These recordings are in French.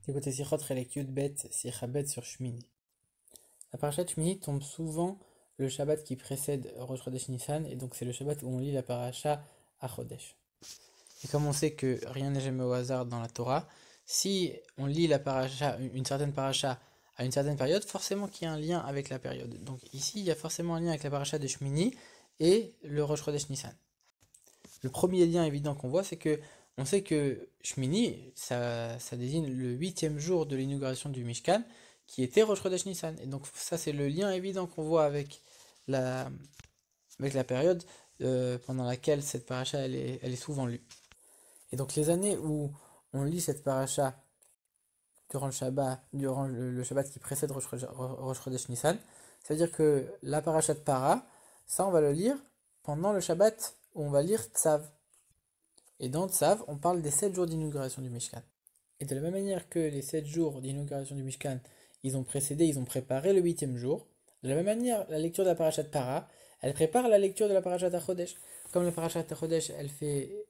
Écoutez, Sichot Chelek Yud Bet, Sicha Bet sur Shmini. La parashat Shmini tombe souvent le Shabbat qui précède Rosh Chodesh Nissan, et donc c'est le Shabbat où on lit la parasha à Chodesh. Et comme on sait que rien n'est jamais au hasard dans la Torah, si on lit la parasha, une certaine parasha à une certaine période, forcément qu'il y a un lien avec la période. Donc ici, il y a forcément un lien avec la parasha de Shmini et le Rosh Chodesh Nissan. Le premier lien évident qu'on voit, c'est que on sait que Shmini, ça désigne le 8e jour de l'inauguration du Mishkan, qui était Rosh Chodesh Nissan. Et donc ça, c'est le lien évident qu'on voit la, avec la période pendant laquelle cette paracha elle est souvent lue. Et donc les années où on lit cette paracha durant le Shabbat, durant le Shabbat qui précède Rosh Chodesh Nissan, ça veut dire que la paracha de Para, ça on va le lire pendant le Shabbat où on va lire Tzav. Et dans Tzav, on parle des 7 jours d'inauguration du Mishkan. Et de la même manière que les 7 jours d'inauguration du Mishkan, ils ont précédé, ils ont préparé le 8e jour, de la même manière, la lecture de la parashat Para, elle prépare la lecture de la parashat HaChodesh. Comme la parashat HaChodesh, elle fait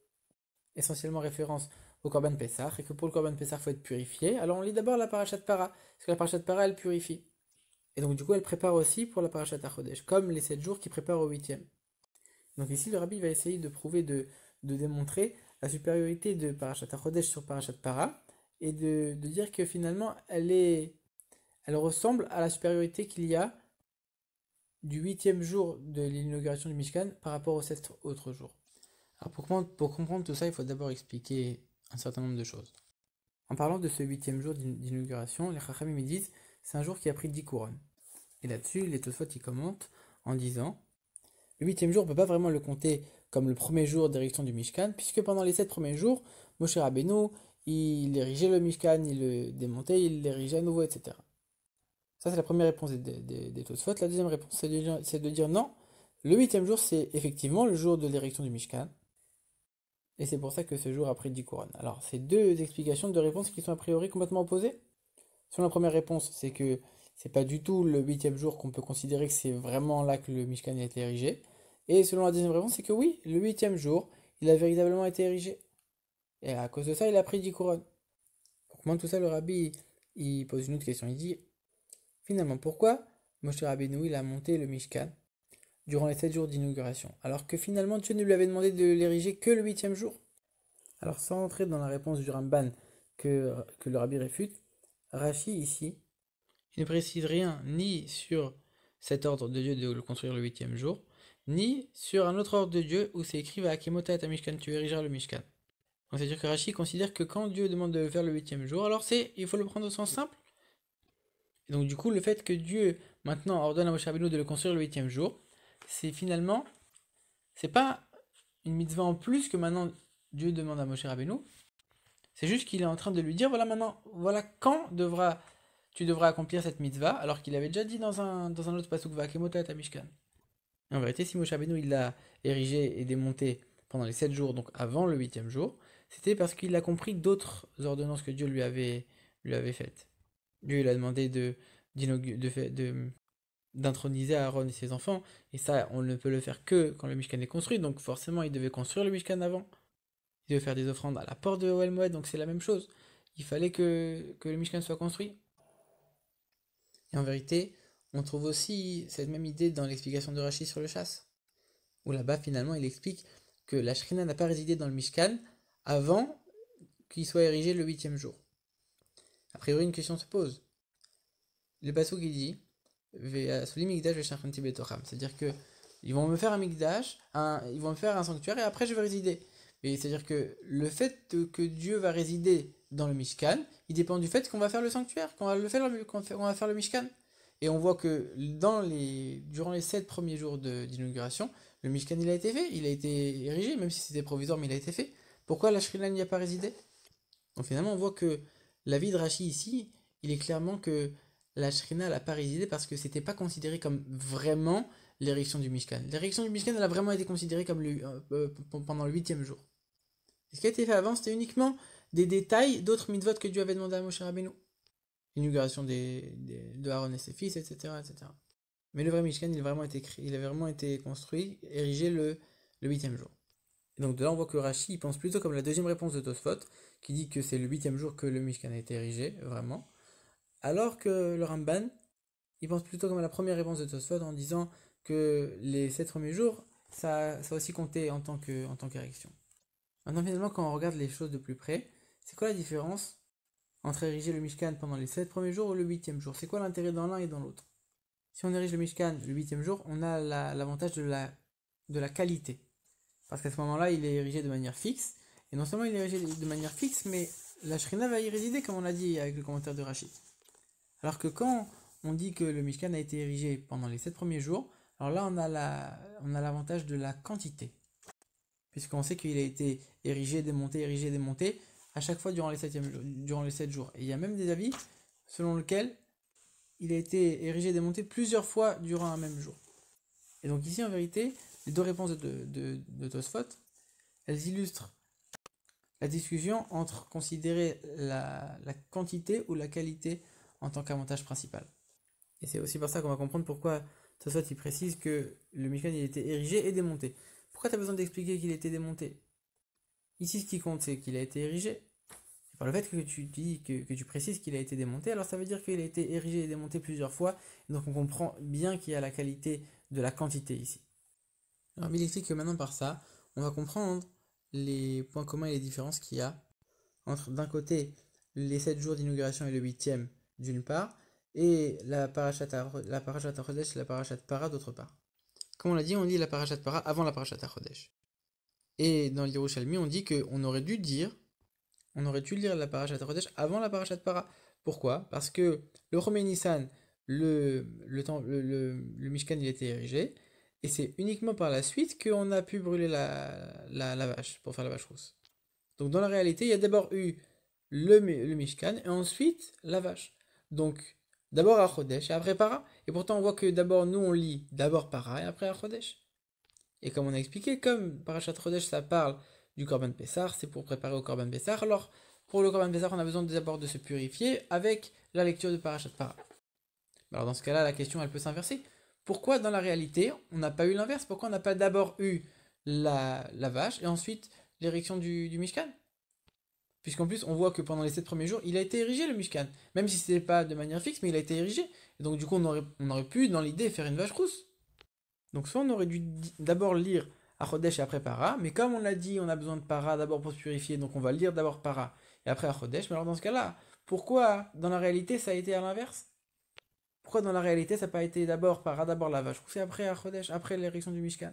essentiellement référence au Korban Pessah, et que pour le Korban Pessah, il faut être purifié, alors on lit d'abord la parashat Para, parce que la parashat Para, elle purifie. Et donc du coup, elle prépare aussi pour la parashat HaChodesh, comme les 7 jours qui préparent au 8e. Donc ici, le rabbi va essayer de prouver, de démontrer la supériorité de Parashat HaChodesh sur Parashat Para, et de dire que finalement, elle ressemble à la supériorité qu'il y a du 8e jour de l'inauguration du Mishkan par rapport aux 7 autres jours. Alors pour comprendre tout ça, il faut d'abord expliquer un certain nombre de choses. En parlant de ce 8e jour d'inauguration, les Chachamim me disent c'est un jour qui a pris 10 couronnes. Et là-dessus, les Tosfot y commentent en disant le 8e jour, on ne peut pas vraiment le compter comme le premier jour d'érection du Mishkan, puisque pendant les 7 premiers jours, Moshe Rabbeinu, il érigeait le Mishkan, il le démontait, il l'érigeait à nouveau, etc. Ça, c'est la première réponse des Tosfot. La deuxième réponse, c'est de dire non, le 8e jour, c'est effectivement le jour de l'érection du Mishkan, et c'est pour ça que ce jour a pris 10 couronnes. Alors, c'est deux explications de réponses qui sont a priori complètement opposées. Sur la première réponse, c'est que c'est pas du tout le 8e jour qu'on peut considérer que c'est vraiment là que le Mishkan a été érigé. Et selon la deuxième réponse, c'est que oui, le 8e jour, il a véritablement été érigé. Et à cause de ça, il a pris 10 couronnes. Pour comprendre tout ça, le rabbi, il pose une autre question. Il dit, finalement, pourquoi Moshe Rabbeinu, il a monté le Mishkan durant les 7 jours d'inauguration, alors que finalement, Dieu ne lui avait demandé de l'ériger que le 8e jour? Alors, sans entrer dans la réponse du Ramban que le rabbi réfute, Rashi, ici, il ne précise rien ni sur cet ordre de Dieu de le construire le 8e jour, ni sur un autre ordre de Dieu où c'est écrit va Akemota et Mishkan, tu érigeras le Mishkan. Donc c'est-à-dire que Rashi considère que quand Dieu demande de le faire le 8e jour, alors il faut le prendre au sens simple. Et donc du coup, le fait que Dieu maintenant ordonne à Moshe Rabbeinu de le construire le 8e jour, c'est finalement, c'est pas une mitzvah en plus que maintenant Dieu demande à Moshe Rabbeinu, c'est juste qu'il est en train de lui dire voilà maintenant, voilà quand tu devras accomplir cette mitzvah, alors qu'il avait déjà dit dans un autre pasuk va Akemota et Mishkan. En vérité, si Moshe Rabbeinu il l'a érigé et démonté pendant les 7 jours, donc avant le 8e jour, c'était parce qu'il a compris d'autres ordonnances que Dieu lui avait faites. Dieu il a demandé d'introniser Aaron et ses enfants, et ça, on ne peut le faire que quand le Mishkan est construit, donc forcément, il devait construire le Mishkan avant. Il devait faire des offrandes à la porte de Ohel Moed, donc c'est la même chose. Il fallait que le Mishkan soit construit. Et en vérité, on trouve aussi cette même idée dans l'explication de Rashi sur le chasse, où là-bas, finalement, il explique que la Shrina n'a pas résidé dans le Mishkan avant qu'il soit érigé le 8e jour. A priori, une question se pose. Le pasuk qui dit c'est-à-dire que ils vont me faire un mikdash, ils vont me faire un sanctuaire et après je vais résider. Mais c'est-à-dire que le fait que Dieu va résider dans le Mishkan, il dépend du fait qu'on va faire le sanctuaire, qu'on va faire le Mishkan. Et on voit que durant les 7 premiers jours d'inauguration, le Mishkan il a été fait, il a été érigé, même si c'était provisoire, mais il a été fait. Pourquoi la Shrina n'y a pas résidé? Donc finalement, on voit que la vie de Rashi ici, il est clairement que la Shrina n'a pas résidé parce que c'était pas considéré comme vraiment l'érection du Mishkan. L'érection du Mishkan, elle a vraiment été considérée comme pendant le 8e jour. Et ce qui a été fait avant, c'était uniquement des détails d'autres mitzvot que Dieu avait demandé à Moshe Rabbeinu. L'inauguration de Aaron et ses fils, etc., etc. Mais le vrai Mishkan, il a vraiment été construit, érigé le 8e jour. Et donc de là, on voit que Rashi, il pense plutôt comme la deuxième réponse de Tosfot, qui dit que c'est le 8e jour que le Mishkan a été érigé, vraiment. Alors que le Ramban, il pense plutôt comme la première réponse de Tosfot en disant que les 7 premiers jours, ça aussi compté en tant qu'érection. Maintenant, finalement, quand on regarde les choses de plus près, c'est quoi la différence entre ériger le Mishkan pendant les 7 premiers jours ou le 8e jour? C'est quoi l'intérêt dans l'un et dans l'autre? Si on érige le Mishkan le 8e jour, on a l'avantage de la qualité. Parce qu'à ce moment-là, il est érigé de manière fixe. Et non seulement il est érigé de manière fixe, mais la Shrina va y résider, comme on l'a dit avec le commentaire de Rachid. Alors que quand on dit que le Mishkan a été érigé pendant les 7 premiers jours, alors là, on a l'avantage de la quantité. Puisqu'on sait qu'il a été érigé, démonté, à chaque fois durant les 7 jours. Et il y a même des avis selon lesquels il a été érigé, démonté plusieurs fois durant un même jour. Et donc ici, en vérité, les deux réponses de Tosfot, elles illustrent la discussion entre considérer la quantité ou la qualité en tant qu'avantage principal. Et c'est aussi par ça qu'on va comprendre pourquoi Tosfot il précise que le Mishkan il était érigé et démonté. Pourquoi tu as besoin d'expliquer qu'il a été démonté? Ici, ce qui compte, c'est qu'il a été érigé. Et par le fait que tu dis que tu précises qu'il a été démonté, alors ça veut dire qu'il a été érigé et démonté plusieurs fois. Et donc on comprend bien qu'il y a la qualité de la quantité ici. Alors il explique que maintenant par ça, on va comprendre les points communs et les différences qu'il y a entre d'un côté les 7 jours d'inauguration et le 8e d'une part, et la parashat Chodesh et la parashat Para d'autre part. Comme on l'a dit, on lit la parashat Para avant la parashat Chodesh. Et dans l'Yerushalmi, on dit qu'on aurait dû lire la parashat Chodesh avant la parashat Para. Pourquoi? Parce que le premier Nissan, le Mishkan il était érigé, et c'est uniquement par la suite qu'on a pu brûler la vache, pour faire la vache rousse. Donc dans la réalité, il y a d'abord eu le Mishkan, et ensuite la vache. Donc d'abord à Chodesh, et après Para. Et pourtant on voit que d'abord nous on lit d'abord Para, et après à Chodesh. Et comme on a expliqué, comme Parashat Chodesh ça parle du Korban Pessar, c'est pour préparer au Korban Pessar, alors pour le Korban Pessar on a besoin d'abord de se purifier avec la lecture de Parashat Para. Alors dans ce cas-là, la question elle peut s'inverser. Pourquoi dans la réalité on n'a pas eu l'inverse? Pourquoi on n'a pas d'abord eu la vache et ensuite l'érection du Mishkan? Puisqu'en plus on voit que pendant les 7 premiers jours il a été érigé le Mishkan. Même si ce n'était pas de manière fixe, mais il a été érigé. Et donc du coup on aurait pu dans l'idée faire une vache rousse. Donc soit on aurait dû d'abord lire à Chodesh et après Para, mais comme on l'a dit, on a besoin de Para d'abord pour se purifier, donc on va lire d'abord Para et après à Chodesh. Mais alors dans ce cas-là, pourquoi dans la réalité ça a été à l'inverse? Pourquoi dans la réalité ça n'a pas été d'abord Para, d'abord la vache rousse et après à Chodesh, après l'érection du Mishkan?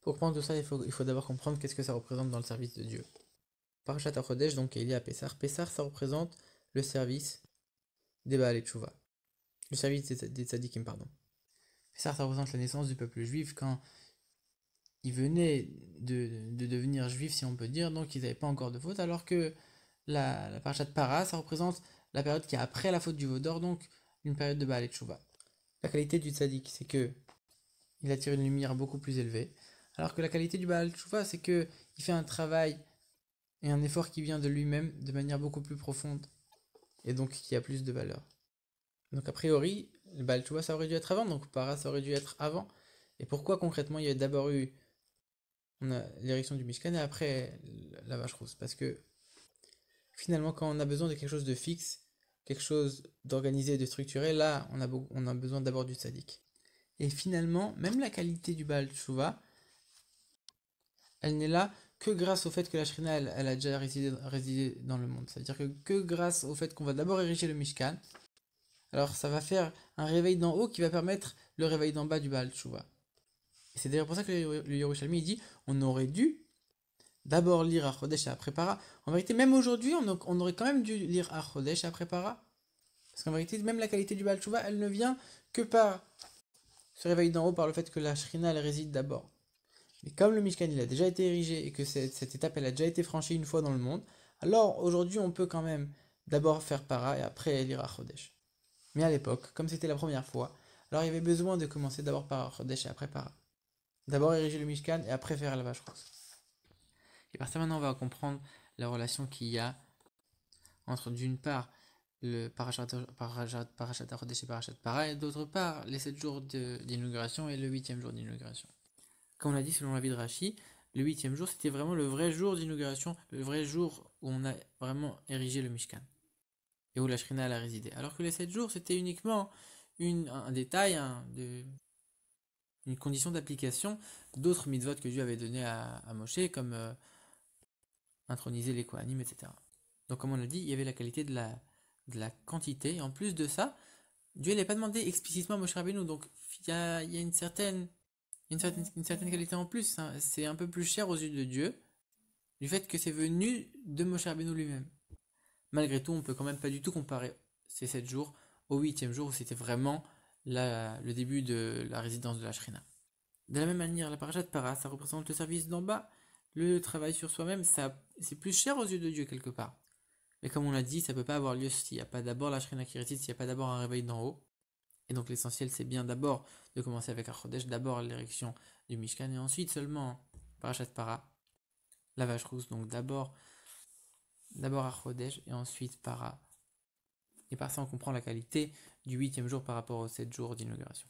Pour comprendre tout ça, il faut d'abord comprendre qu'est-ce que ça représente dans le service de Dieu. Parashat Chodesh, donc il y a Pessar. Pessar, ça représente le service des Baal et Tshuva. Le service des Tzadikim, pardon. Pessar, ça représente la naissance du peuple juif quand ils venaient de devenir juifs, si on peut dire, donc ils n'avaient pas encore de faute, alors que la parashat Para, ça représente la période qui est après la faute du veau d'or, donc une période de Baal et Tshuva. La qualité du tzaddik, c'est que il attire une lumière beaucoup plus élevée, alors que la qualité du Baal Tshuva, c'est que il fait un travail et un effort qui vient de lui-même de manière beaucoup plus profonde, et donc qui a plus de valeur. Donc a priori, le Baal Tshuva, ça aurait dû être avant, donc Para, ça aurait dû être avant. Et pourquoi concrètement il y a d'abord eu l'érection du Mishkan et après la vache rousse? Parce que finalement, quand on a besoin de quelque chose de fixe, quelque chose d'organisé, de structuré, là, on a besoin d'abord du tzaddik. Et finalement, même la qualité du Baal Tshuva, elle n'est là que grâce au fait que la Shrina, elle a déjà résidé dans le monde. C'est-à-dire que grâce au fait qu'on va d'abord ériger le Mishkan, alors ça va faire un réveil d'en haut qui va permettre le réveil d'en bas du Baal Tshuva. Et c'est d'ailleurs pour ça que le Yerushalmi dit on aurait dû d'abord lire à Chodesh et après Para. En vérité, même aujourd'hui, on aurait quand même dû lire à Chodesh et après Para. Parce qu'en vérité, même la qualité du Baal Tshuva, elle ne vient que par ce réveil d'en haut, par le fait que la Shrina, elle réside d'abord. Mais comme le Mishkan, il a déjà été érigé et que cette étape, elle a déjà été franchie une fois dans le monde, alors aujourd'hui, on peut quand même d'abord faire Para et après lire à Chodesh. Mais à l'époque, comme c'était la première fois, alors il y avait besoin de commencer d'abord par Chodesh et après Para. D'abord ériger le Mishkan et après faire la vache rose. Et par ça maintenant on va comprendre la relation qu'il y a entre d'une part le Parashat Chodesh et Parashat Para et d'autre part les 7 jours d'inauguration et le 8e jour d'inauguration. Comme on l'a dit selon l'avis de Rashi, le 8e jour, c'était vraiment le vrai jour d'inauguration, le vrai jour où on a vraiment érigé le Mishkan, et où la Shrina a résidé. Alors que les 7 jours, c'était uniquement un détail, une condition d'application d'autres mitzvot que Dieu avait donné à Moshe, comme introniser les Kohanim, etc. Donc comme on l'a dit, il y avait la qualité de la quantité, et en plus de ça, Dieu n'a pas demandé explicitement à Moshe Rabbeinu, donc il y a une certaine qualité en plus, hein. C'est un peu plus cher aux yeux de Dieu, du fait que c'est venu de Moshe Rabbeinu lui-même. Malgré tout, on peut quand même pas du tout comparer ces 7 jours au 8e jour où c'était vraiment le début de la résidence de la Shrina. De la même manière, la paracha de Para, ça représente le service d'en bas, le travail sur soi-même, c'est plus cher aux yeux de Dieu quelque part. Mais comme on l'a dit, ça ne peut pas avoir lieu s'il n'y a pas d'abord la Shrina qui réside, s'il n'y a pas d'abord un réveil d'en haut. Et donc l'essentiel, c'est bien d'abord de commencer avec Chodesh, d'abord l'érection du Mishkan, et ensuite seulement Parashat Para, la vache rousse, donc d'abord Chodesh, et ensuite Para. Et par ça, on comprend la qualité du 8e jour par rapport aux 7 jours d'inauguration.